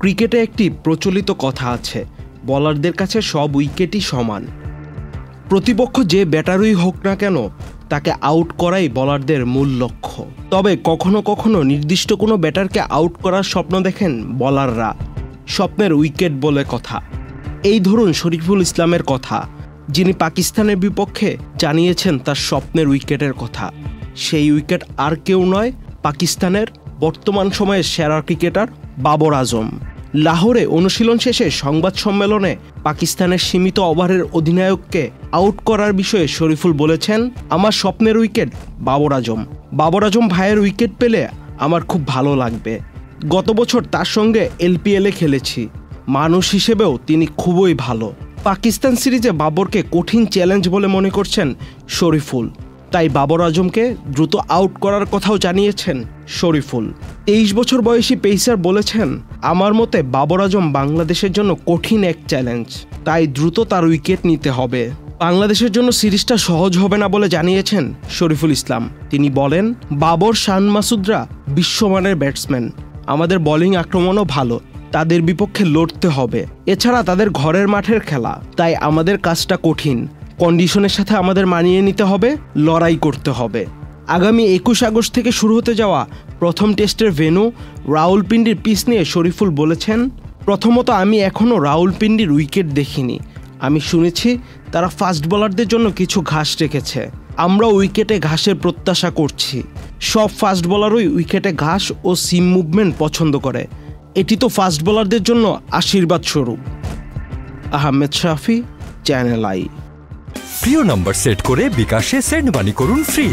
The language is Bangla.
ক্রিকেটে একটি প্রচলিত কথা আছে, বলারদের কাছে সব উইকেটই সমান। প্রতিপক্ষ যে ব্যাটারই হোক না কেন তাকে আউট করাই বলারদের মূল লক্ষ্য। তবে কখনো কখনো নির্দিষ্ট কোনো ব্যাটারকে আউট করার স্বপ্ন দেখেন বলাররা, স্বপ্নের উইকেট বলে কথা। এই ধরুন শরীফুল ইসলামের কথা, যিনি পাকিস্তানের বিপক্ষে জানিয়েছেন তার স্বপ্নের উইকেটের কথা। সেই উইকেট আর কেউ নয়, পাকিস্তানের বর্তমান সময়ের সেরা ক্রিকেটার বাবর আজম। লাহোরে অনুশীলন শেষে সংবাদ সম্মেলনে পাকিস্তানের সীমিত ওভারের অধিনায়ককে আউট করার বিষয়ে শরীফুল বলেছেন, আমার স্বপ্নের উইকেট বাবর আজম। বাবর আজম ভাইয়ের উইকেট পেলে আমার খুব ভালো লাগবে। গত বছর তার সঙ্গে LPL-এ খেলেছি, মানুষ হিসেবেও তিনি খুবই ভালো। পাকিস্তান সিরিজে বাবরকে কঠিন চ্যালেঞ্জ বলে মনে করছেন শরীফুল, তাই বাবর আজমকে দ্রুত আউট করার কথাও জানিয়েছেন শরীফুল। 23 বছর বয়সী পেসার বলেছেন, আমার মতে বাবর আজম বাংলাদেশের জন্য কঠিন এক চ্যালেঞ্জ, তাই দ্রুত তার উইকেট নিতে হবে। বাংলাদেশের জন্য সিরিজটা সহজ হবে না বলে জানিয়েছেন শরীফুল ইসলাম। তিনি বলেন, বাবর, শান মাসুদরা বিশ্বমানের ব্যাটসম্যান, আমাদের বোলিং আক্রমণও ভালো, তাদের বিপক্ষে লড়তে হবে। এছাড়া তাদের ঘরের মাঠের খেলা, তাই আমাদের কাজটা কঠিন। কন্ডিশনের সাথে আমাদের মানিয়ে নিতে হবে, লড়াই করতে হবে। আগামী 21 আগস্ট থেকে শুরু হতে যাওয়া প্রথম টেস্টের ভেন্যু রাওয়ালপিন্ডির পিচ নিয়ে শরীফুল বলেছেন, প্রথমত আমি এখনও রাওয়ালপিন্ডির উইকেট দেখিনি। আমি শুনেছি তারা ফাস্ট বোলারদের জন্য কিছু ঘাস রেখেছে। আমরা উইকেটে ঘাসের প্রত্যাশা করছি। সব ফাস্ট বোলারই উইকেটে ঘাস ও সিম মুভমেন্ট পছন্দ করে। এটি তো ফাস্ট বোলারদের জন্য আশীর্বাদ স্বরূপ। আহমেদ শাফি, চ্যানেল আই। প্রিয় নাম্বার সেট করে বিকাশে সেন্ড মানি করুন ফ্রি।